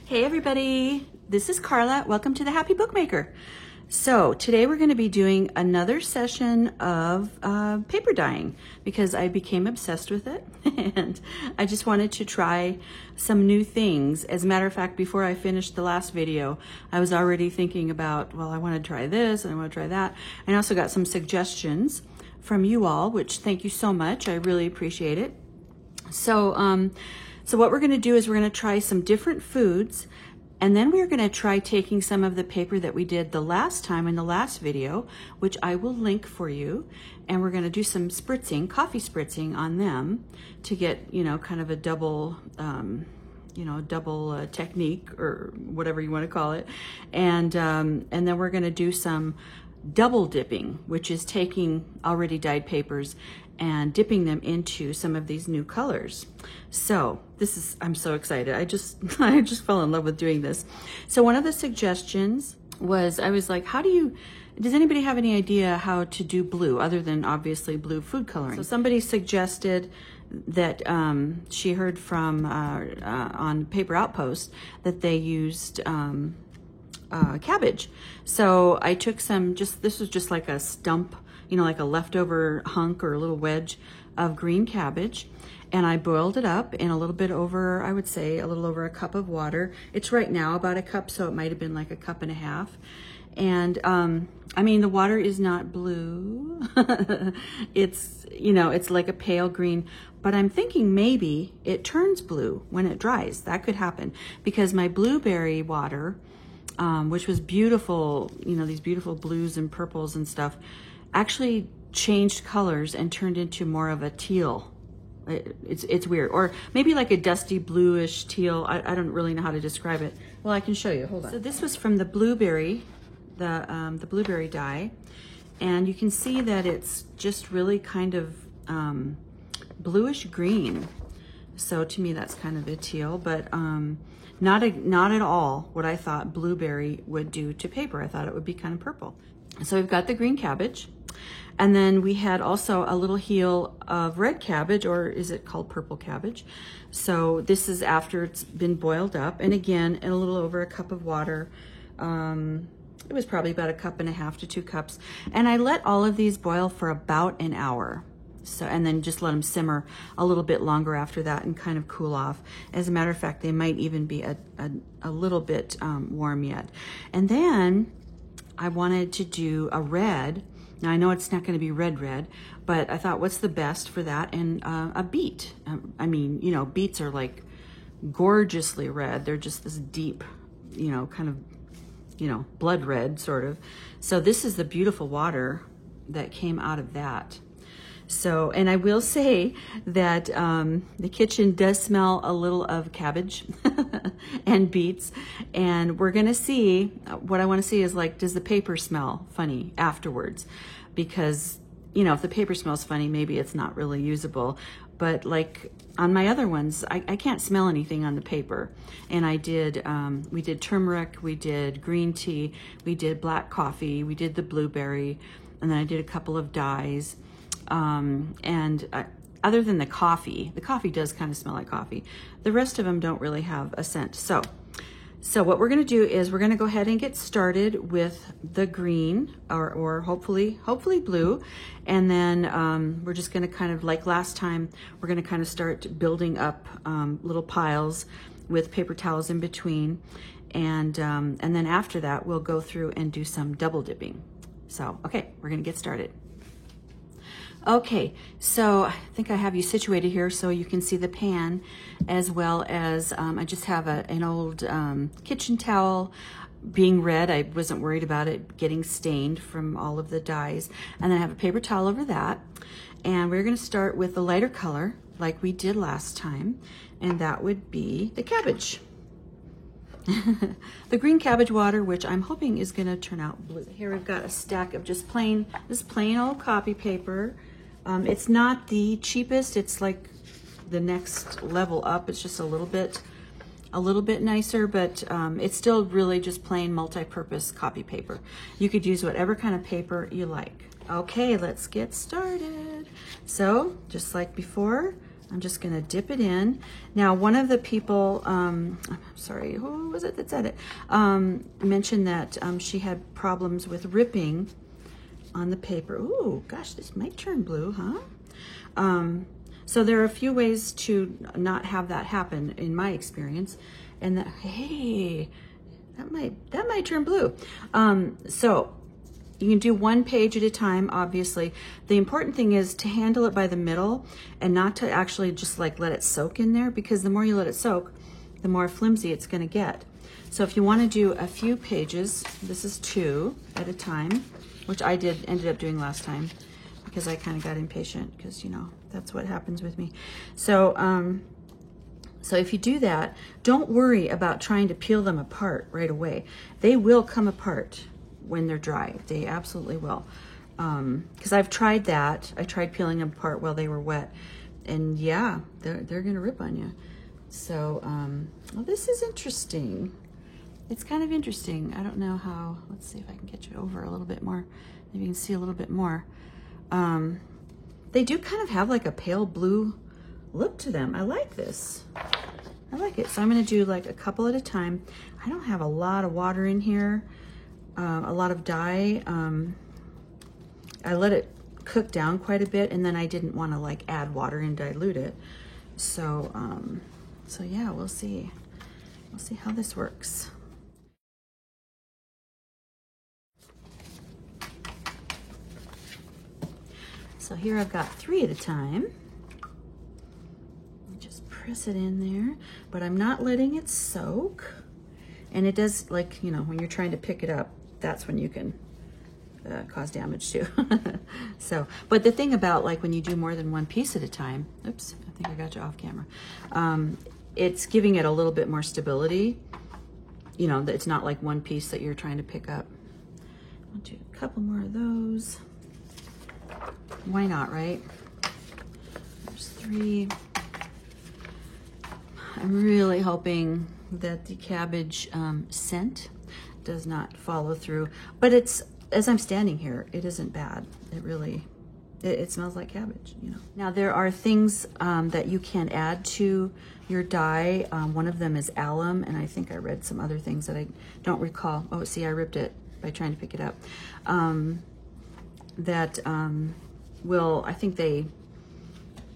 Hey everybody, this is Carla. Welcome to the Happy Bookmaker. So today we're going to be doing another session of paper dyeing because I became obsessed with it and I just wanted to try some new things. As a matter of fact, before I finished the last video, I was already thinking about, well, I want to try this and I want to try that. And I also got some suggestions from you all, which thank you so much. I really appreciate it. So what we're going to do is we're going to try some different foods, and then we're going to try taking some of the paper that we did the last time in the last video, which I will link for you, and we're going to do some spritzing, coffee spritzing on them to get, kind of a double, double technique or whatever you want to call it. And then we're going to do some double dipping, which is taking already dyed papers and dipping them into some of these new colors. So I'm so excited. I just fell in love with doing this. So one of the suggestions was, I was like, does anybody have any idea how to do blue other than obviously blue food coloring? So somebody suggested that she heard from on Paper Outpost that they used cabbage. So I took this was just like a stump, like a leftover hunk or a little wedge of green cabbage. And I boiled it up in a little bit over, I would say a little over a cup of water. It's right now about a cup, so it might've been like a cup and a half. And I mean, the water is not blue. It's like a pale green, but I'm thinking maybe it turns blue when it dries. That could happen because my blueberry water, which was beautiful, these beautiful blues and purples and stuff, actually changed colors and turned into more of a teal. It's weird, or maybe like a dusty bluish teal. I don't really know how to describe it. Well, I can show you. Hold on. So this was from the blueberry, the blueberry dye, and you can see that it's just really kind of bluish green. So to me, that's kind of a teal, but not at all what I thought blueberry would do to paper. I thought it would be kind of purple. So we've got the green cabbage, and then we had also a little heel of red cabbage, or is it called purple cabbage? So this is after it's been boiled up, and again, in a little over a cup of water. It was probably about a cup and a half to 2 cups. And I let all of these boil for about an hour. So, and then just let them simmer a little bit longer after that and kind of cool off. As a matter of fact, they might even be a little bit warm yet. And then I wanted to do a red. Now I know it's not going to be red, but I thought, what's the best for that? And a beet. I mean, beets are like gorgeously red. They're just this deep, kind of, blood red sort of. So this is the beautiful water that came out of that. So, and I will say that the kitchen does smell a little of cabbage and beets, and we're gonna see, what I wanna see is like, does the paper smell funny afterwards? Because, if the paper smells funny, maybe it's not really usable. But like on my other ones, I can't smell anything on the paper. And I did, we did turmeric, we did green tea, we did black coffee, we did the blueberry, and then I did a couple of dyes. Other than the coffee does kind of smell like coffee. The rest of them don't really have a scent. So what we're going to do is we're going to go ahead and get started with the green or hopefully blue. And then, we're just going to kind of, like last time, we're going to kind of start building up, little piles with paper towels in between. And then after that, we'll go through and do some double dipping. So, okay, we're going to get started. Okay, so I think I have you situated here so you can see the pan, as well as I just have an old kitchen towel being red. I wasn't worried about it getting stained from all of the dyes. And then I have a paper towel over that. And we're going to start with the lighter color like we did last time, and that would be the cabbage. The green cabbage water, which I'm hoping is going to turn out blue. Here we've got a stack of just plain old copy paper. It's not the cheapest. It's like the next level up. It's just a little bit nicer, but it's still really just plain multi-purpose copy paper. You could use whatever kind of paper you like. Okay, let's get started. So just like before, I'm just gonna dip it in. Now, one of the people, I'm sorry, who was it that said it? Mentioned that she had problems with ripping on the paper. Ooh, gosh, this might turn blue, huh? So there are a few ways to not have that happen in my experience. And that, hey, that might turn blue. So you can do one page at a time, obviously. The important thing is to handle it by the middle and not to actually just like let it soak in there, because the more you let it soak, the more flimsy it's gonna get. So if you wanna do a few pages, this is 2 at a time, which I ended up doing last time because I kind of got impatient, because you know, that's what happens with me. So, so if you do that, don't worry about trying to peel them apart right away. They will come apart when they're dry. They absolutely will. Because I've tried that. I tried peeling them apart while they were wet. And yeah, they're gonna rip on you. So, well, this is interesting. It's kind of interesting. I don't know how, let's see if I can get you over a little bit more. Maybe you can see a little bit more. They do kind of have like a pale blue look to them. I like this. I like it. So I'm gonna do like a couple at a time. I don't have a lot of water in here, a lot of dye. I let it cook down quite a bit, and then I didn't want to like add water and dilute it. So, so yeah, we'll see. We'll see how this works. So here I've got 3 at a time. Just press it in there, but I'm not letting it soak. And it does, like, you know, when you're trying to pick it up, that's when you can cause damage too. So, but the thing about like when you do more than one piece at a time, oops, I think I got you off camera. It's giving it a little bit more stability. You know, it's not like one piece that you're trying to pick up. I'll do a couple more of those. Why not, right? There's 3. I'm really hoping that the cabbage scent does not follow through, but it's, as I'm standing here, it isn't bad. It really, it smells like cabbage, you know. Now there are things that you can add to your dye. One of them is alum, and I think I read some other things that I don't recall. Oh, see, I ripped it by trying to pick it up. Will, I think they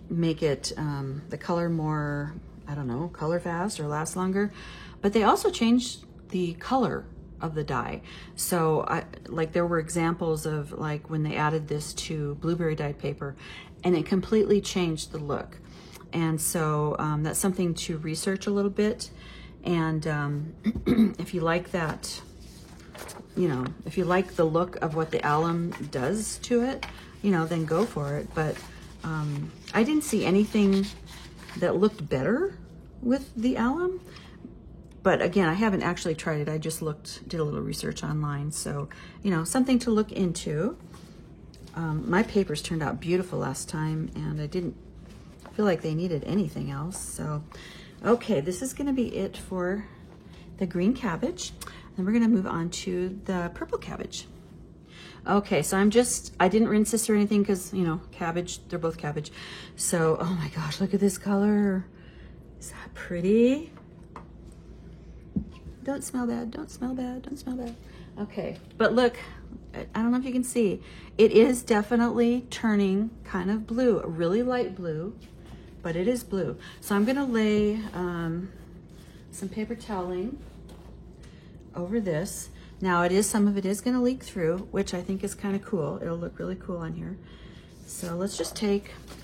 make it, the color more, I don't know, color fast or last longer, but they also changed the color of the dye. So like there were examples of like when they added this to blueberry dyed paper, and it completely changed the look. And so that's something to research a little bit. And if you like that, you know, if you like the look of what the alum does to it, you know, then go for it. But I didn't see anything that looked better with the alum. But again, I haven't actually tried it. I just did a little research online. So, you know, something to look into. My papers turned out beautiful last time, and I didn't feel like they needed anything else. So, okay, this is gonna be it for the green cabbage. Then we're gonna move on to the purple cabbage. Okay, so I didn't rinse this or anything because, you know, cabbage, they're both cabbage. So, oh my gosh, look at this color. Is that pretty? Don't smell bad, don't smell bad, don't smell bad. Okay, but look, I don't know if you can see, it is definitely turning kind of blue, a really light blue, but it is blue. So I'm gonna lay some paper toweling over this. Now some of it is gonna leak through, which I think is kind of cool. It'll look really cool on here. So let's just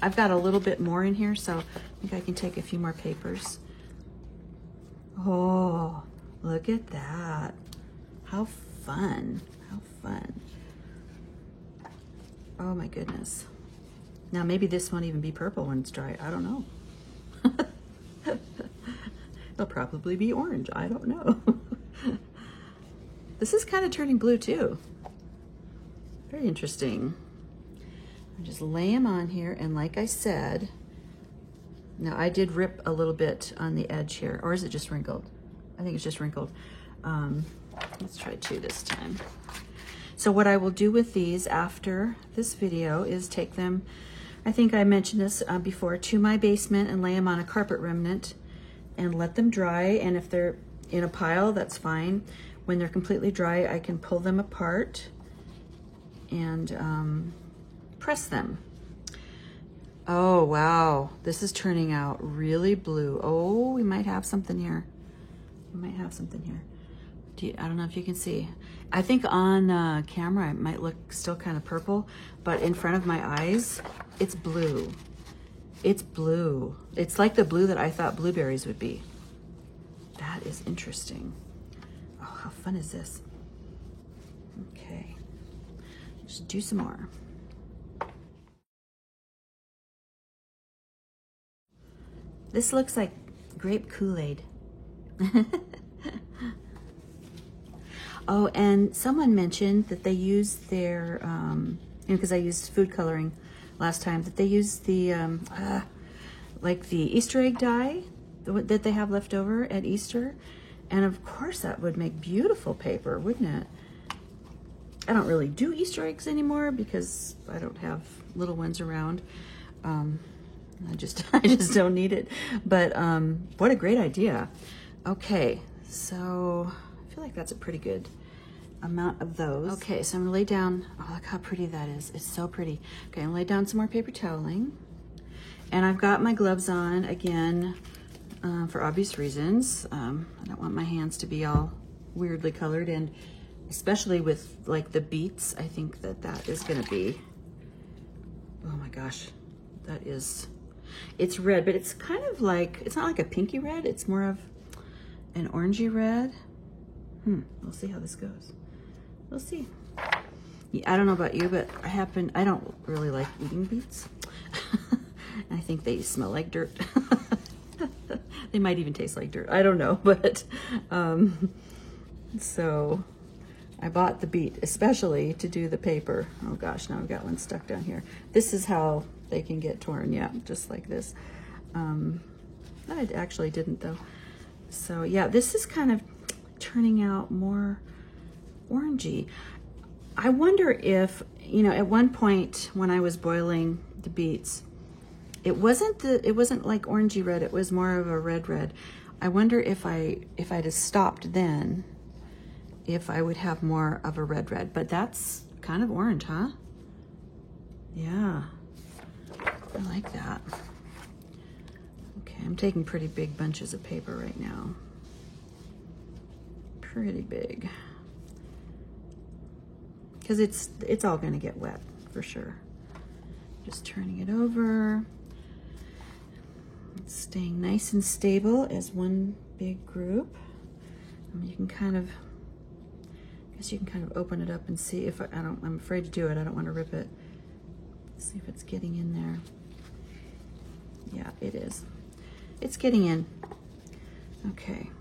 I've got a little bit more in here, so I think I can take a few more papers. Oh, look at that. How fun, how fun. Oh my goodness. Now maybe this won't even be purple when it's dry, I don't know. It'll probably be orange, I don't know. This is kind of turning blue too. Very interesting. I just lay them on here, and like I said, now I did rip a little bit on the edge here, or is it just wrinkled? I think it's just wrinkled. Let's try 2 this time. So what I will do with these after this video is take them I think I mentioned this before, to my basement and lay them on a carpet remnant and let them dry. And if they're in a pile, that's fine. When they're completely dry, I can pull them apart and press them. Oh, wow. This is turning out really blue. Oh, we might have something here. We might have something here. I don't know if you can see. I think on camera it might look still kind of purple, but in front of my eyes, it's blue. It's blue. It's like the blue that I thought blueberries would be. That is interesting. Oh, how fun is this? Okay, let's do some more. This looks like grape Kool-Aid. Oh, and someone mentioned that they use their, because I used food coloring last time, that they use the, like the Easter egg dye that they have left over at Easter. And of course that would make beautiful paper, wouldn't it? I don't really do Easter eggs anymore because I don't have little ones around. I just don't need it. But what a great idea. Okay, so I feel like that's a pretty good amount of those. Okay, so I'm gonna lay down, oh, look how pretty that is. It's so pretty. Okay, I'm gonna lay down some more paper toweling. And I've got my gloves on again for obvious reasons. I don't want my hands to be all weirdly colored, and especially with like the beets, I think that that is gonna be, oh my gosh, that is, it's red, but it's kind of like, it's not like a pinky red, it's more of an orangey red. We'll see how this goes. We'll see. Yeah, I don't know about you, but I don't really like eating beets. I think they smell like dirt. They might even taste like dirt. I don't know, but so I bought the beet especially to do the paper. Oh gosh, now I've got one stuck down here. This is how they can get torn, yeah, just like this. I actually didn't though. So yeah, this is kind of turning out more orangey. I wonder if, you know, at one point when I was boiling the beets, it wasn't like orangey red, it was more of a red. I wonder if I'd have stopped then, if I would have more of a red, but that's kind of orange, huh? Yeah, I like that. Okay, I'm taking pretty big bunches of paper right now. Pretty big. Because it's all gonna get wet for sure. Just turning it over. It's staying nice and stable as one big group. And you can kind of, I guess you can kind of open it up and see if I'm afraid to do it. I don't want to rip it. See if it's getting in there. Yeah, it is. It's getting in. Okay.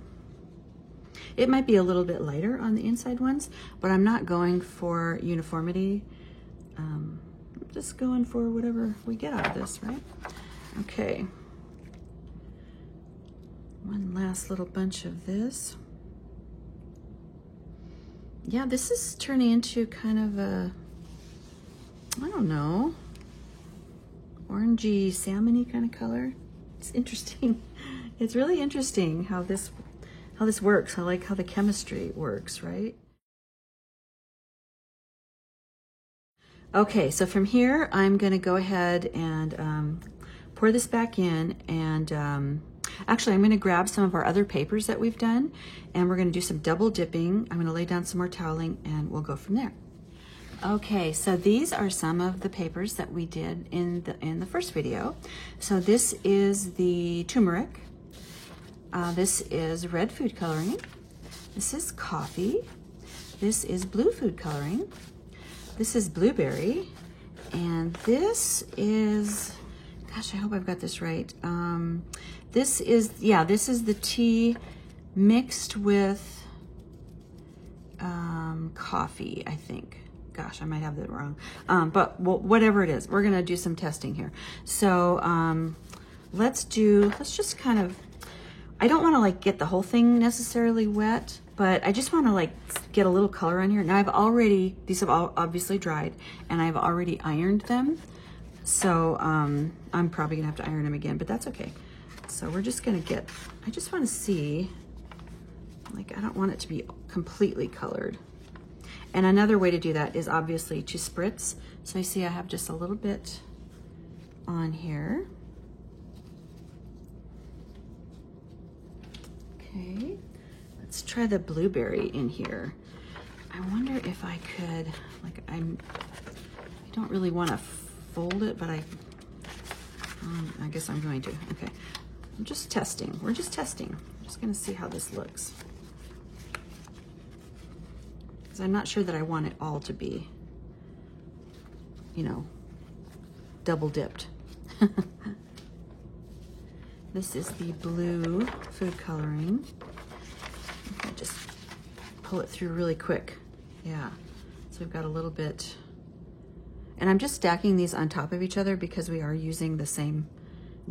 It might be a little bit lighter on the inside ones, but I'm not going for uniformity. I'm just going for whatever we get out of this, right? Okay. One last little bunch of this. Yeah, this is turning into kind of a, I don't know, orangey, salmony kind of color. It's interesting. It's really interesting how this works. I like how the chemistry works, right? Okay, so from here, I'm gonna go ahead and pour this back in, and actually I'm gonna grab some of our other papers that we've done, and we're gonna do some double dipping. I'm gonna lay down some more toweling, and we'll go from there. Okay, so these are some of the papers that we did in the first video. So this is the turmeric. This is red food coloring. This is coffee. This is blue food coloring. This is blueberry. And this is, gosh, I hope I've got this right. This is the tea mixed with coffee, I think. Gosh, I might have that wrong. But whatever it is, we're gonna do some testing here. So let's just kind of, I don't wanna like get the whole thing necessarily wet, but I just wanna like get a little color on here. Now these have all obviously dried, and I've already ironed them. So I'm probably gonna have to iron them again, but that's okay. So we're just gonna get, I just wanna see, like I don't want it to be completely colored. And another way to do that is obviously to spritz. So you see I have just a little bit on here. Okay, let's try the blueberry in here. I wonder if I could, like I don't really want to fold it, but I guess I'm going to. Okay, I'm just testing. We're just testing. I'm just gonna see how this looks. Because I'm not sure that I want it all to be, you know, double dipped. This is the blue food coloring. I just pull it through really quick. Yeah, so we've got a little bit, and I'm just stacking these on top of each other because we are using the same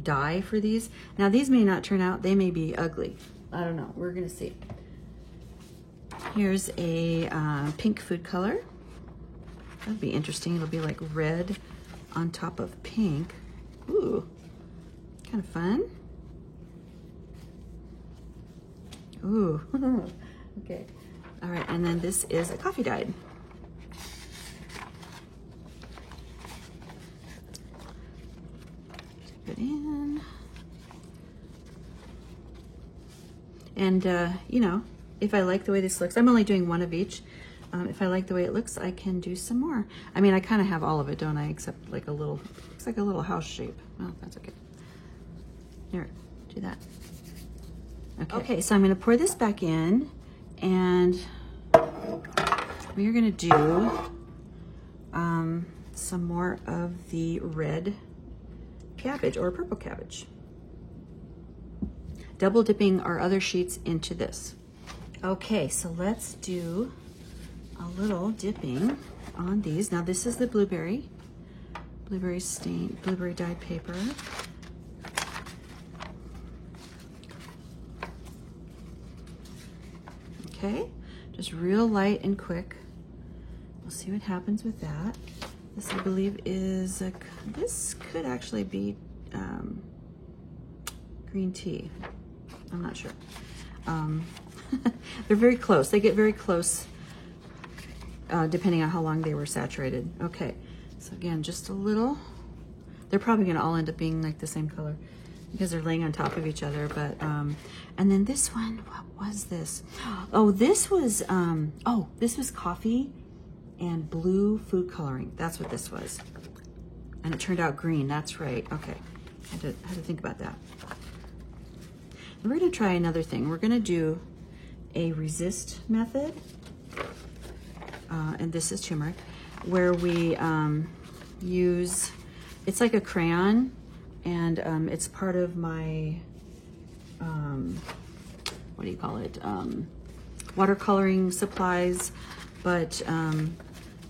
dye for these. Now these may not turn out, they may be ugly. I don't know, we're gonna see. Here's a pink food color. That'd be interesting. It'll be like red on top of pink. Ooh, kind of fun. Ooh, okay. All right, and then this is a coffee dyed. Put it in. And, you know, if I like the way this looks, I'm only doing one of each. If I like the way it looks, I can do some more. I mean, I kind of have all of it, don't I? Except like a little, looks like a little house shape. Well, that's okay. Here, do that. Okay, so I'm gonna pour this back in, and we are gonna do some more of the red cabbage or purple cabbage. Double dipping our other sheets into this. Okay, so let's do a little dipping on these. Now this is the blueberry stained, blueberry dyed paper. Okay, just real light and quick. We'll see what happens with that. This, I believe, is this could actually be green tea. I'm not sure. They're very close. They get very close depending on how long they were saturated. Okay, so again, just a little. They're probably gonna all end up being like the same color because they're laying on top of each other, but, and then this one, what was this? Oh, this was coffee and blue food coloring. That's what this was. And it turned out green, that's right, okay. I had to think about that. And we're gonna try another thing. We're gonna do a resist method, and this is turmeric, where we use, it's like a crayon, and it's part of my, what do you call it? Watercoloring supplies, but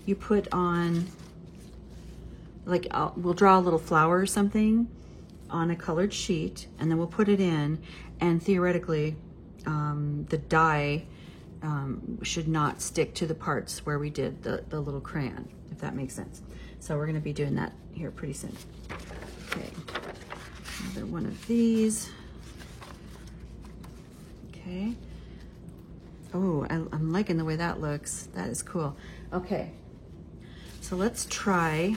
you put on, like, we'll draw a little flower or something on a colored sheet, and then we'll put it in, and theoretically, the dye should not stick to the parts where we did the little crayon, if that makes sense. So we're gonna be doing that here pretty soon. Okay, another one of these. Okay. Oh, I'm liking the way that looks. That is cool. Okay, so let's try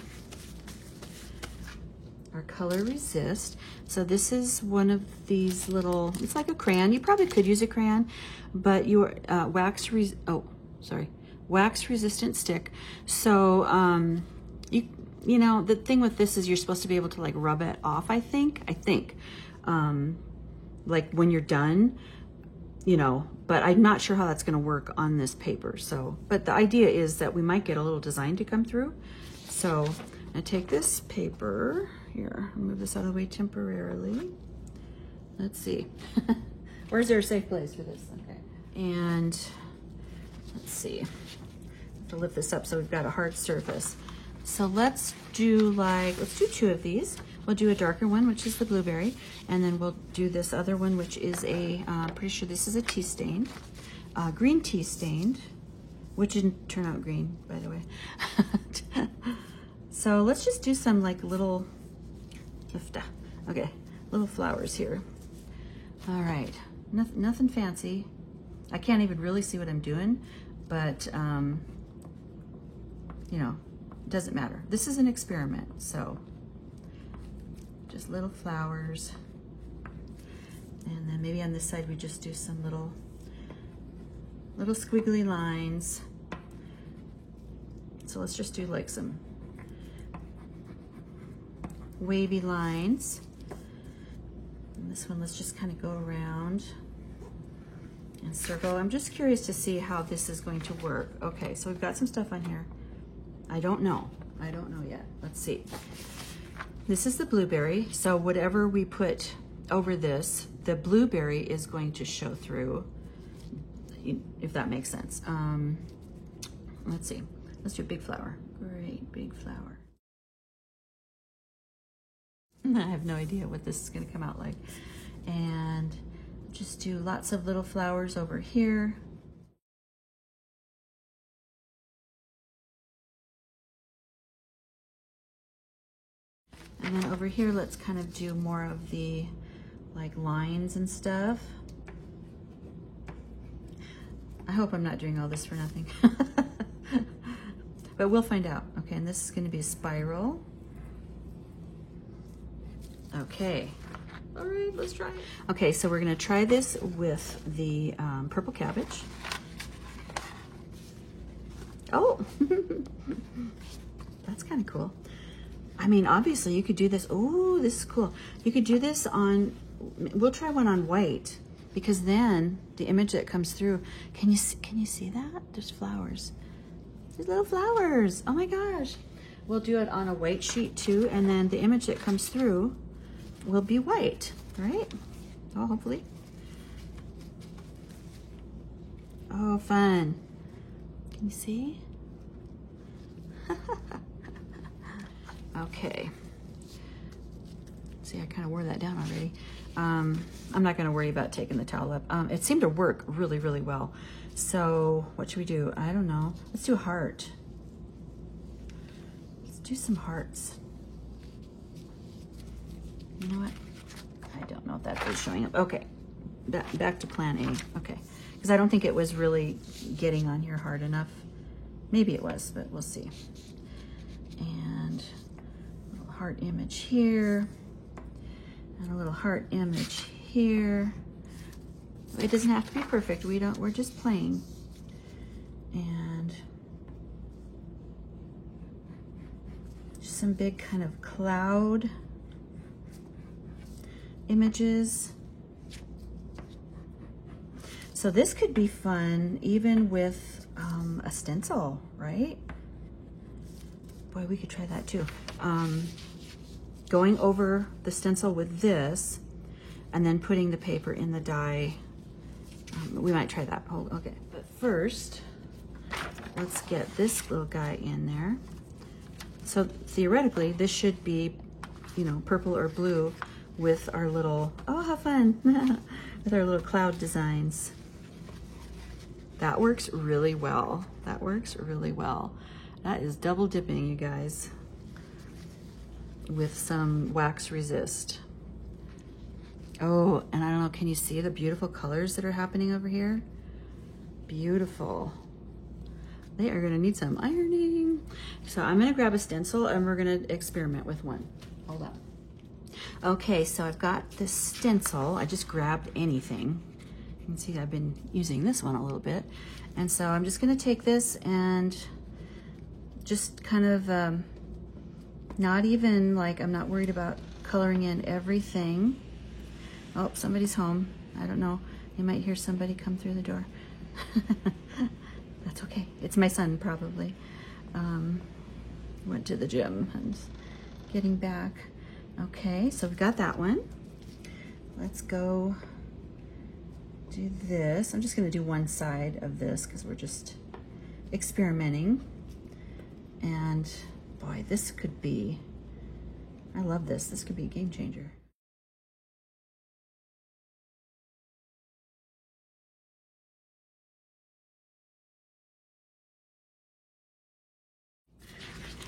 our color resist. So this is one of these little, it's like a crayon. You probably could use a crayon, but your wax resistant stick. So you know, the thing with this is you're supposed to be able to like rub it off, I think, like when you're done, you know, but I'm not sure how that's gonna work on this paper. So, but the idea is that we might get a little design to come through. So I'm gonna take this paper here, move this out of the way temporarily. Let's see. Where's there a safe place for this? Okay. And let's see. I have to lift this up so we've got a hard surface. So let's do two of these. We'll do a darker one, which is the blueberry, and then we'll do this other one, which is a, pretty sure this is a tea stained, green tea stained, which didn't turn out green, by the way. So let's just do some like little, okay, little flowers here. All right, nothing fancy. I can't even really see what I'm doing, but you know, it doesn't matter. This is an experiment, so just little flowers. And then maybe on this side we just do some little squiggly lines. So let's just do like some wavy lines. And this one, let's just kind of go around and circle. I'm just curious to see how this is going to work. Okay, so we've got some stuff on here. I don't know yet. Let's see. This is the blueberry. So whatever we put over this, the blueberry is going to show through, if that makes sense. Let's see. Let's do a big flower. Great big flower. I have no idea what this is going to come out like. And just do lots of little flowers over here. And then over here, let's kind of do more of the like lines and stuff. I hope I'm not doing all this for nothing. But we'll find out. Okay, and this is going to be a spiral. Okay. All right, let's try it. Okay, so we're going to try this with the purple cabbage. Oh, that's kind of cool. I mean, obviously you could do this. Oh, this is cool. You could do this on, we'll try one on white, because then the image that comes through, can you see that? There's flowers. There's little flowers. Oh my gosh. We'll do it on a white sheet too, and then the image that comes through will be white, right? Oh, hopefully. Oh, fun. Can you see? Okay. See, I kind of wore that down already. I'm not going to worry about taking the towel up. It seemed to work really, really well. So what should we do? I don't know. Let's do a heart. Let's do some hearts. You know what? I don't know if that is showing up. Okay, back to plan A. Okay, because I don't think it was really getting on here hard enough. Maybe it was, but we'll see. And a little heart image here, and a little heart image here. It doesn't have to be perfect. We're just playing. And just some big kind of cloud images. So this could be fun even with a stencil, right? Boy, we could try that too. Going over the stencil with this and then putting the paper in the die. We might try that. Oh, okay. But first, let's get this little guy in there. So theoretically, this should be, you know, purple or blue with our little, oh, how fun, with our little cloud designs. That works really well. That works really well. That is double dipping, you guys, with some wax resist. Oh, and I don't know, can you see the beautiful colors that are happening over here? Beautiful. They are gonna need some ironing. So I'm gonna grab a stencil and we're gonna experiment with one. Hold on. Okay, so I've got this stencil. I just grabbed anything. You can see I've been using this one a little bit. And so I'm just gonna take this and just kind of, not even like, I'm not worried about coloring in everything. Oh, somebody's home. I don't know. You might hear somebody come through the door. That's okay. It's my son, probably. Went to the gym and getting back. Okay, so we've got that one. Let's go do this. I'm just going to do one side of this because we're just experimenting. And boy, this could be, I love this. This could be a game changer.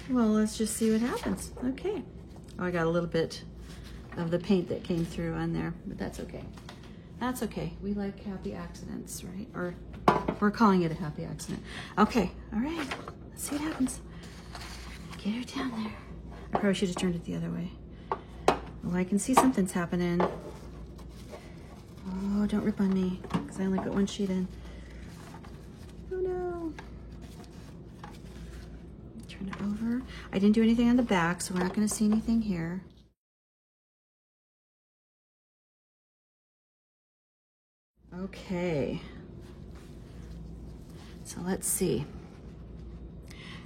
Well, let's just see what happens. Okay. Oh, I got a little bit of the paint that came through on there, but that's okay. That's okay. We like happy accidents, right? Or we're calling it a happy accident. Okay, all right. Let's see what happens. Get her down there. I probably should have turned it the other way. Well, I can see something's happening. Oh, don't rip on me, because I only got one sheet in. Oh no. Turn it over. I didn't do anything on the back, so we're not going to see anything here. Okay. So let's see.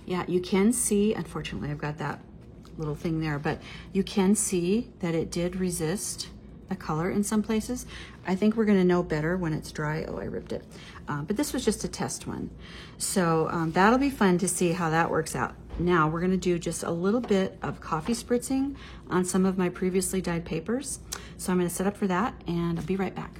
Yeah, you can see, unfortunately, I've got that little thing there, but you can see that it did resist the color in some places. I think we're gonna know better when it's dry. Oh, I ripped it. But this was just a test one. So that'll be fun to see how that works out. Now we're gonna do just a little bit of coffee spritzing on some of my previously dyed papers. So I'm gonna set up for that and I'll be right back.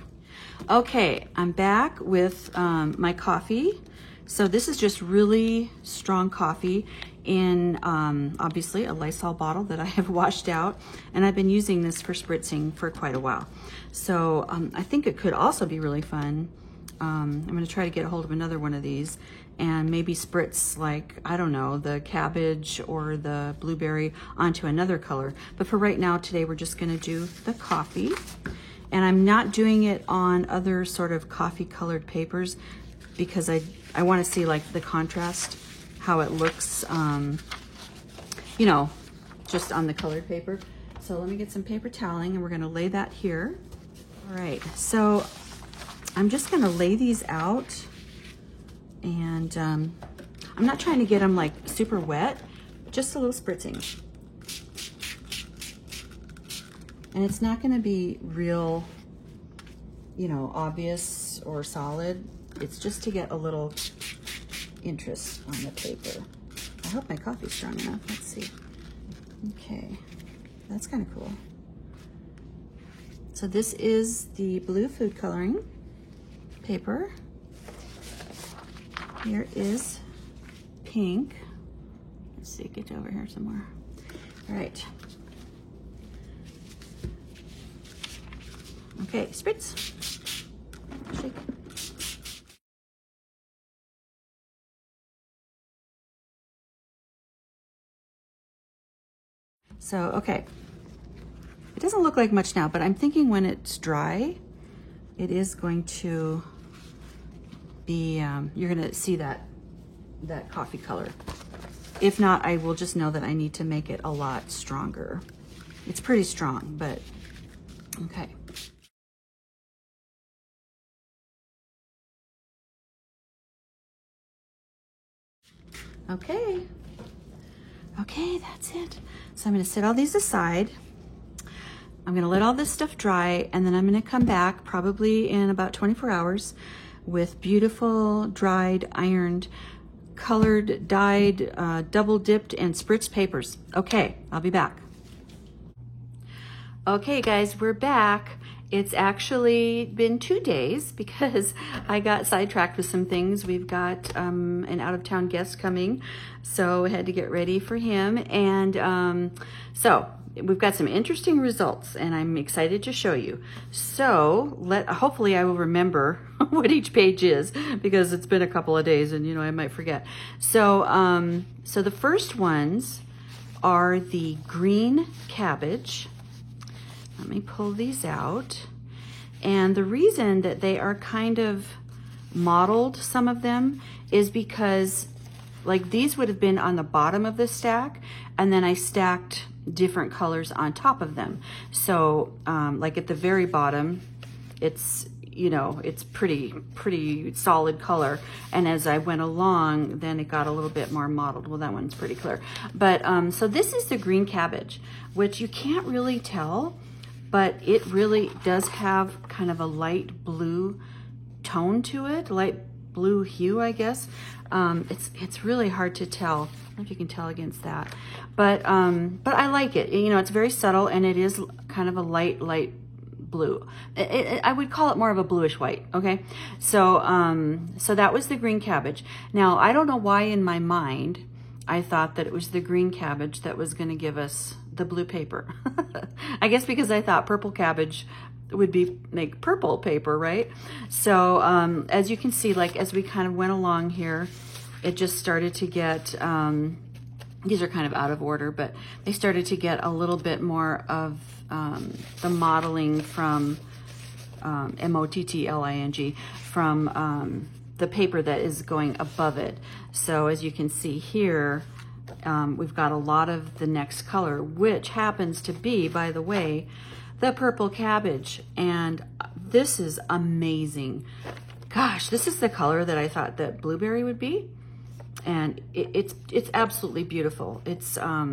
Okay, I'm back with my coffee. So this is just really strong coffee in obviously a Lysol bottle that I have washed out, and I've been using this for spritzing for quite a while. So I think it could also be really fun. I'm gonna try to get a hold of another one of these and maybe spritz, like, I don't know, the cabbage or the blueberry onto another color. But for right now, today we're just gonna do the coffee. And I'm not doing it on other sort of coffee colored papers because I want to see like the contrast, how it looks, you know, just on the colored paper. So let me get some paper toweling and we're going to lay that here. All right, so I'm just going to lay these out, and I'm not trying to get them like super wet, just a little spritzing. And it's not going to be real, you know, obvious or solid. It's just to get a little interest on the paper. I hope my coffee's strong enough. Let's see. Okay, that's kind of cool. So this is the blue food coloring paper. Here is pink. Let's see, get over here somewhere. All right. Okay, spritz. Shake. So, okay. It doesn't look like much now, but I'm thinking when it's dry, it is going to be, you're gonna see that coffee color. If not, I will just know that I need to make it a lot stronger. It's pretty strong, but okay. Okay. Okay, that's it. So I'm gonna set all these aside. I'm gonna let all this stuff dry, and then I'm gonna come back probably in about 24 hours with beautiful, dried, ironed, colored, dyed, double dipped, and spritzed papers. Okay, I'll be back. Okay guys, we're back. It's actually been 2 days because I got sidetracked with some things. We've got an out-of-town guest coming, so I had to get ready for him. And so we've got some interesting results, and I'm excited to show you. So hopefully I will remember what each page is, because it's been a couple of days and, you know, I might forget. So, so the first ones are the green cabbage. Let me pull these out. And the reason that they are kind of modeled, some of them, is because like these would have been on the bottom of the stack, and then I stacked different colors on top of them. So like at the very bottom, it's, you know, it's pretty solid color. And as I went along, then it got a little bit more mottled. Well, that one's pretty clear. But so this is the green cabbage, which you can't really tell, but it really does have kind of a light blue tone to it, light blue hue, I guess. It's really hard to tell. I don't know if you can tell against that, but I like it. You know, it's very subtle, and it is kind of a light blue. I would call it more of a bluish white. Okay, so so that was the green cabbage. Now I don't know why in my mind I thought that it was the green cabbage that was going to give us the blue paper. I guess because I thought purple cabbage would make purple paper, right? So as you can see, like as we kind of went along here, it just started to get, these are kind of out of order, but they started to get a little bit more of the mottling from M-O-T-T-L-I-N-G, from the paper that is going above it. So as you can see here, we've got a lot of the next color, which happens to be, by the way, the purple cabbage. And this is amazing. Gosh, this is the color that I thought that blueberry would be. And it's absolutely beautiful. It's, I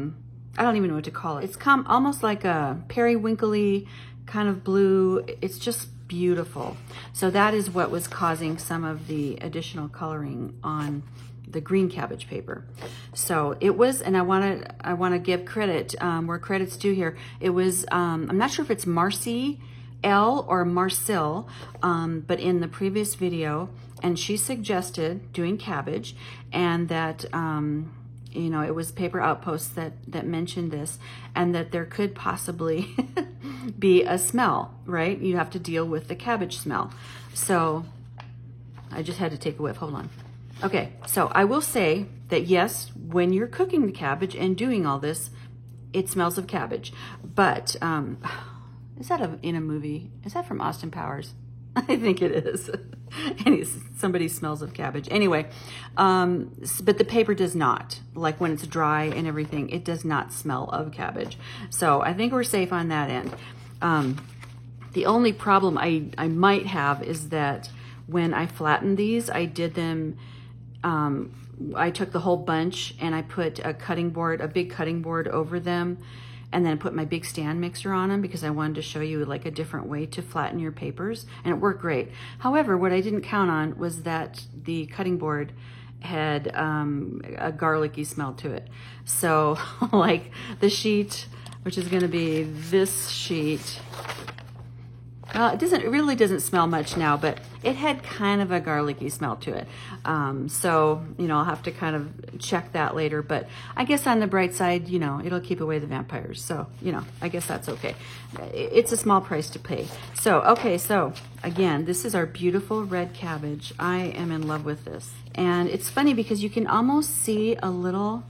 don't even know what to call it. It's almost like a periwinkly kind of blue. It's just beautiful. So that is what was causing some of the additional coloring on the green cabbage paper. So it was, and I want to give credit where credit's due here. It was, I'm not sure if it's Marcy L or Marcel, but in the previous video, and she suggested doing cabbage, and that you know, it was Paper Outposts that mentioned this, and that there could possibly be a smell, right? You have to deal with the cabbage smell. So I just had to take a whiff. Hold on. Okay, so I will say that yes, when you're cooking the cabbage and doing all this, it smells of cabbage. But is that in a movie? Is that from Austin Powers? I think it is. And somebody smells of cabbage. Anyway, but the paper does not. Like when it's dry and everything, it does not smell of cabbage. So I think we're safe on that end. The only problem I might have is that when I flattened these, I did them, I took the whole bunch and I put a big cutting board over them, and then put my big stand mixer on them because I wanted to show you like a different way to flatten your papers, and it worked great. However, what I didn't count on was that the cutting board had a garlicky smell to it. So like the sheet, which is gonna be this sheet, it really doesn't smell much now, but it had kind of a garlicky smell to it. So, you know, I'll have to kind of check that later, but I guess on the bright side, you know, it'll keep away the vampires. So, you know, I guess that's okay. It's a small price to pay. So, okay, so again, this is our beautiful red cabbage. I am in love with this. And it's funny because you can almost see a little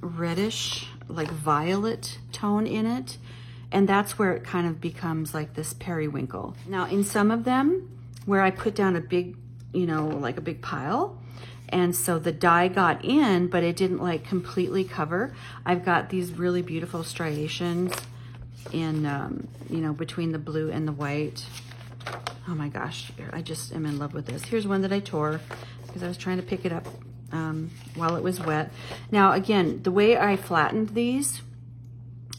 reddish, like violet tone in it. And that's where it kind of becomes like this periwinkle. Now in some of them, where I put down a big, you know, like a big pile, and so the dye got in, but it didn't like completely cover, I've got these really beautiful striations in, you know, between the blue and the white. Oh my gosh, I just am in love with this. Here's one that I tore because I was trying to pick it up while it was wet. Now again, the way I flattened these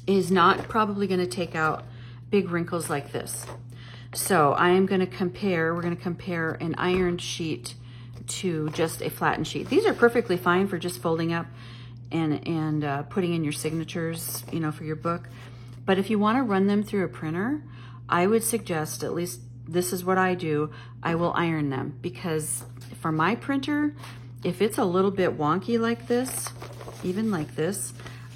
is not probably going to take out big wrinkles like this. So I am going to compare, we're going to compare an ironed sheet to just a flattened sheet. These are perfectly fine for just folding up and putting in your signatures, you know, for your book. But if you want to run them through a printer, I would suggest, at least this is what I do, I will iron them, because for my printer, if it's a little bit wonky like this, even like this,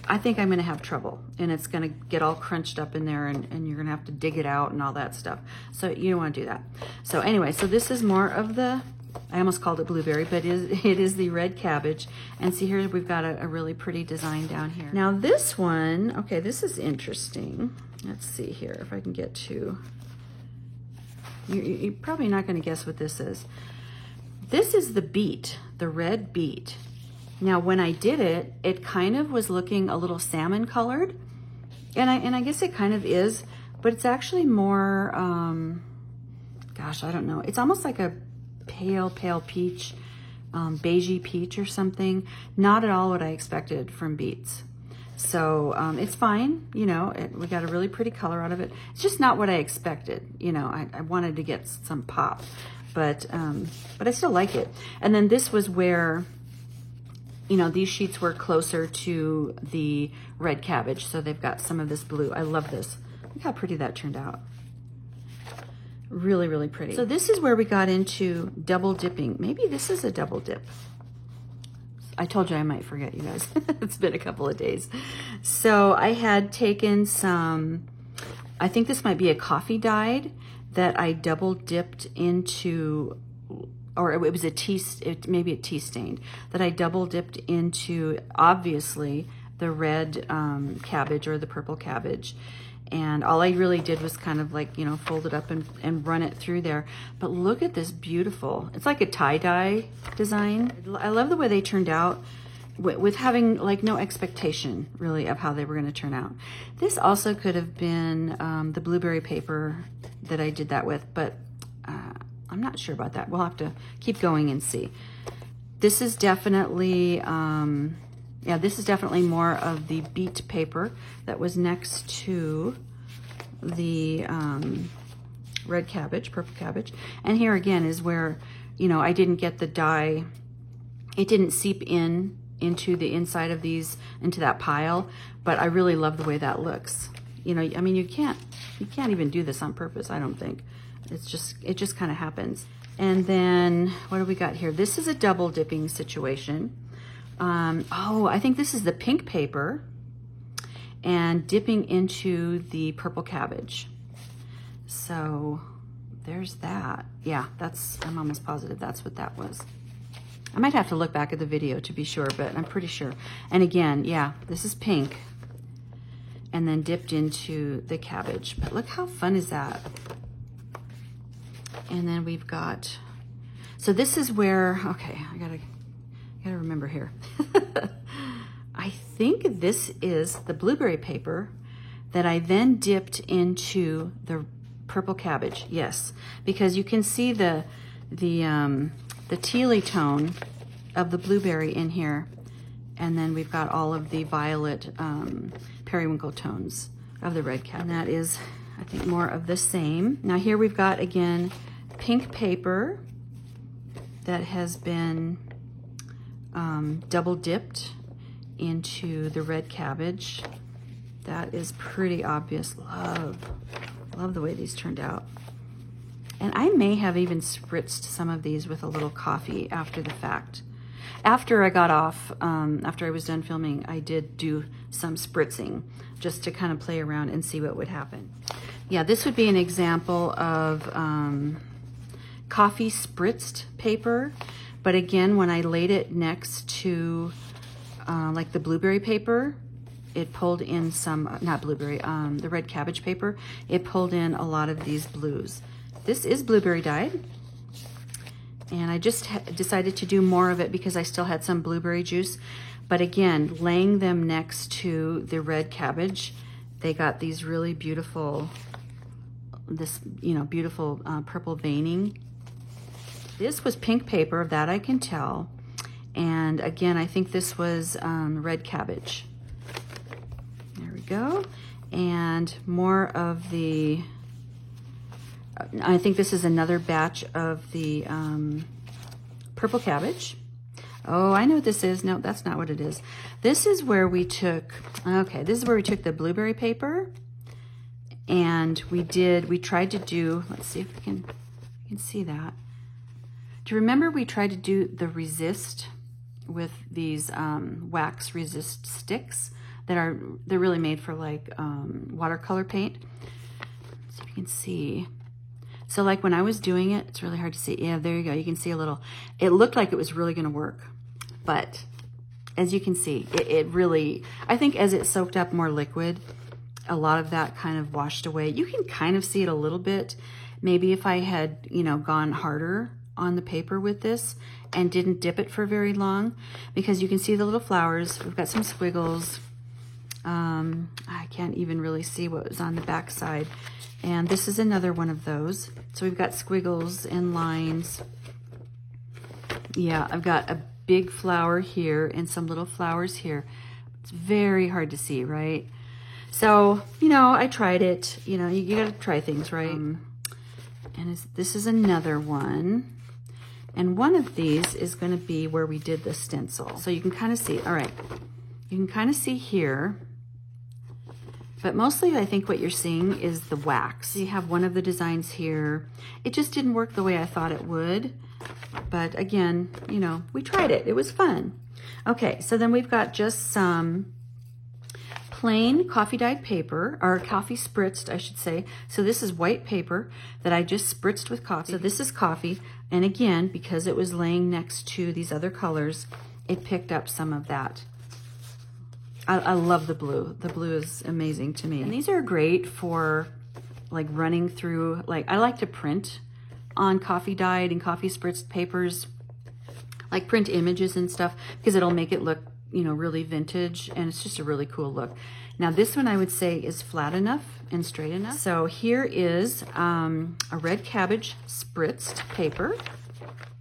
I think I'm gonna have trouble, and it's gonna get all crunched up in there, and you're gonna have to dig it out and all that stuff. So you don't wanna do that. So anyway, so this is more of the, I almost called it blueberry, but it is the red cabbage. And see here, we've got a really pretty design down here. Now this one, okay, this is interesting. Let's see here, if I can get to, you're probably not gonna guess what this is. This is the beet, the red beet. Now, when I did it, it kind of was looking a little salmon colored, and I guess it kind of is, but it's actually more, gosh, I don't know. It's almost like a pale peach, beigey peach or something. Not at all what I expected from beets. So it's fine, you know, we got a really pretty color out of it. It's just not what I expected. You know, I wanted to get some pop, but I still like it. And then this was where, you know, these sheets were closer to the red cabbage, so they've got some of this blue. I love this. Look how pretty that turned out. Really, really pretty. So this is where we got into double dipping. Maybe this is a double dip. I told you I might forget, you guys. It's been a couple of days. So I had taken some, I think this might be a coffee dyed that I double dipped into, or it was a tea, maybe a tea stained, that I double dipped into, obviously, the red cabbage or the purple cabbage. And all I really did was kind of like, you know, fold it up and run it through there. But look at this beautiful, it's like a tie-dye design. I love the way they turned out with having like no expectation really of how they were gonna turn out. This also could have been the blueberry paper that I did that with, but I'm not sure about that. We'll have to keep going and see. This is definitely, yeah, this is definitely more of the beet paper that was next to the red cabbage, purple cabbage. And here again is where, you know, I didn't get the dye. It didn't seep into the inside of these, into that pile, but I really love the way that looks. You know, I mean, you can't even do this on purpose, I don't think. It just kind of happens. And then what do we got here? This is a double dipping situation. Oh, I think this is the pink paper and dipping into the purple cabbage. So there's that. Yeah, I'm almost positive that's what that was. I might have to look back at the video to be sure, but I'm pretty sure. And again, yeah, this is pink and then dipped into the cabbage. But look how fun is that? And then we've got, so this is where, okay, I gotta remember here. I think this is the blueberry paper that I then dipped into the purple cabbage. Yes, because you can see the tealy tone of the blueberry in here, and then we've got all of the violet periwinkle tones of the red cabbage. And that is, I think, more of the same. Now here we've got, again, pink paper that has been double dipped into the red cabbage. That is pretty obvious. Love the way these turned out. And I may have even spritzed some of these with a little coffee after the fact. After I got off, after I was done filming, I did do some spritzing just to kind of play around and see what would happen. Yeah, this would be an example of coffee spritzed paper. But again, when I laid it next to like the blueberry paper, it pulled in some, not blueberry, the red cabbage paper, it pulled in a lot of these blues. This is blueberry dyed, and I just decided to do more of it because I still had some blueberry juice. But again, laying them next to the red cabbage, they got these really beautiful, beautiful purple veining. This was pink paper, that I can tell. And again, I think this was red cabbage. There we go. And more of the, I think this is another batch of the purple cabbage. Oh, I know what this is. No, that's not what it is. This is where we took, okay, this is where we took the blueberry paper and we tried to do, let's see if we can see that. Do you remember we tried to do the resist with these wax resist sticks they're really made for like watercolor paint? So you can see. So like when I was doing it, it's really hard to see. Yeah, there you go. You can see a little. It looked like it was really going to work, but as you can see, it really, I think as it soaked up more liquid, a lot of that kind of washed away. You can kind of see it a little bit. Maybe if I had, gone harder on the paper with this and didn't dip it for very long, because you can see the little flowers. We've got some squiggles. I can't even really see what was on the back side. And this is another one of those. So we've got squiggles and lines. Yeah, I've got a big flower here and some little flowers here. It's very hard to see, right? So, I tried it. You gotta try things, right? And this is another one. And one of these is gonna be where we did the stencil. So you can kind of see, all right, you can kind of see here. But mostly I think what you're seeing is the wax. You have one of the designs here. It just didn't work the way I thought it would. But again, we tried it. It was fun. Okay, so then we've got just some plain coffee dyed paper, or coffee spritzed, I should say. So this is white paper that I just spritzed with coffee. So this is coffee, and again, because it was laying next to these other colors, it picked up some of that. I love the blue. The blue is amazing to me. And these are great for like running through, like I like to print on coffee dyed and coffee spritzed papers, like print images and stuff, because it'll make it look, you know, really vintage, and it's just a really cool look. Now this one I would say is flat enough and straight enough. So here is a red cabbage spritzed paper.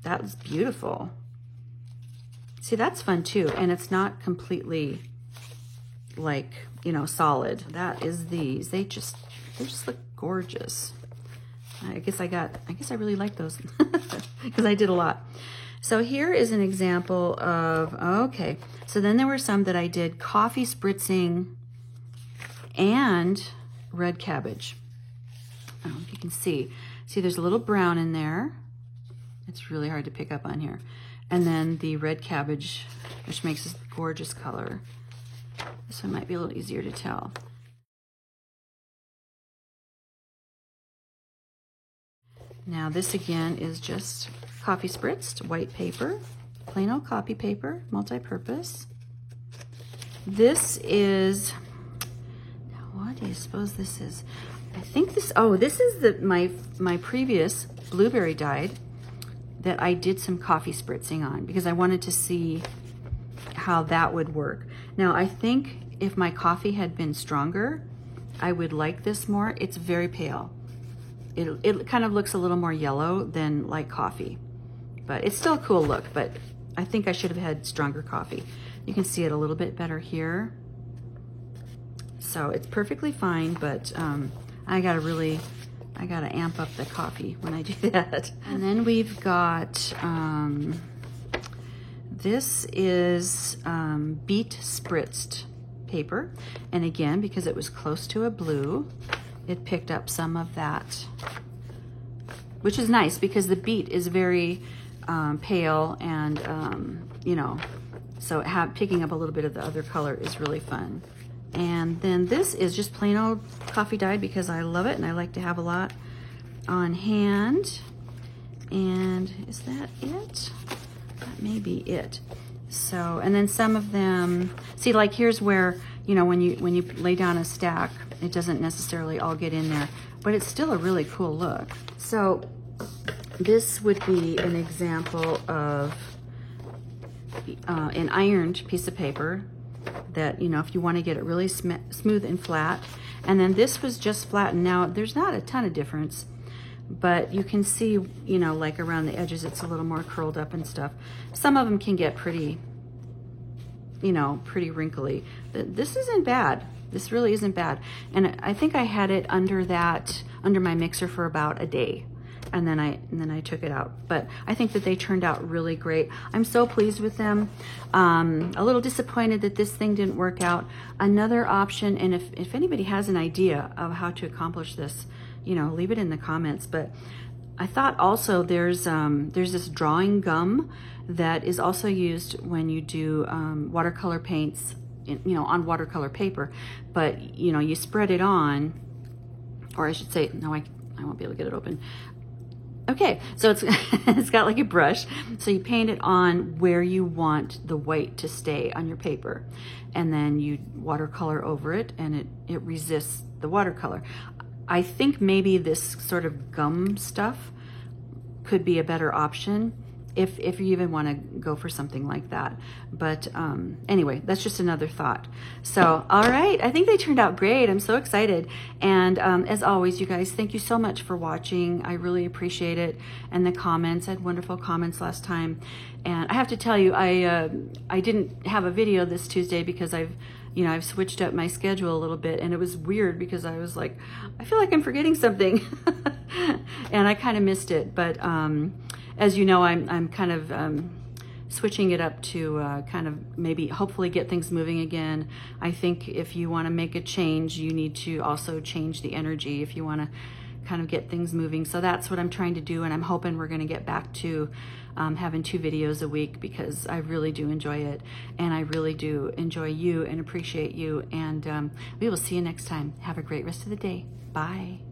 That was beautiful. See, that's fun too, and it's not completely like, you know, solid. That is these. They just look gorgeous. I guess I really like those because I did a lot. So here is an example of, okay, so then there were some that I did coffee spritzing and red cabbage. I don't know if you can see. See, there's a little brown in there. It's really hard to pick up on here. And then the red cabbage, which makes this gorgeous color. This one might be a little easier to tell. Now this again is just coffee spritzed, white paper, plain old copy paper, multi-purpose. This is, what do you suppose this is? I think this, oh, this is my previous blueberry dyed that I did some coffee spritzing on because I wanted to see how that would work. Now I think if my coffee had been stronger, I would like this more. It's very pale. It kind of looks a little more yellow than like coffee, but it's still a cool look, but I think I should have had stronger coffee. You can see it a little bit better here. So it's perfectly fine, but I gotta amp up the coffee when I do that. And then we've got, this is beet spritzed paper. And again, because it was close to a blue, it picked up some of that, which is nice because the beet is very pale and, you know, so picking up a little bit of the other color is really fun. And then this is just plain old coffee dyed because I love it and I like to have a lot on hand. And is that it? That may be it. So, and then some of them, see, like here's where, you know, when you lay down a stack, it doesn't necessarily all get in there, but it's still a really cool look. So this would be an example of an ironed piece of paper that, you know, if you want to get it really smooth and flat. And then this was just flattened. Now there's not a ton of difference, but you can see, you know, like around the edges, it's a little more curled up and stuff. Some of them can get pretty, you know, pretty wrinkly. This isn't bad. This really isn't bad. And I think I had it under my mixer for about a day. And then I took it out. But I think that they turned out really great. I'm so pleased with them. A little disappointed that this thing didn't work out. Another option, and if anybody has an idea of how to accomplish this, you know, leave it in the comments. But I thought also there's this drawing gum that is also used when you do watercolor paints, you know, on watercolor paper. But, you know, you spread it on, or I should say, no, I won't be able to get it open. Okay, so it's got like a brush. So you paint it on where you want the white to stay on your paper. And then you watercolor over it and it resists the watercolor. I think maybe this sort of gum stuff could be a better option if you even want to go for something like that. But anyway, that's just another thought. So, all right, I think they turned out great. I'm so excited. And as always, you guys, thank you so much for watching. I really appreciate it. And the comments, I had wonderful comments last time. And I have to tell you, I didn't have a video this Tuesday because I've switched up my schedule a little bit, and it was weird because I was like, I feel like I'm forgetting something. And I kind of missed it. But as you know, I'm kind of switching it up to kind of maybe hopefully get things moving again. I think if you want to make a change, you need to also change the energy. If you want to kind of get things moving. So that's what I'm trying to do, and I'm hoping we're going to get back to having 2 videos a week, because I really do enjoy it, and I really do enjoy you and appreciate you. And we will see you next time. Have a great rest of the day. Bye.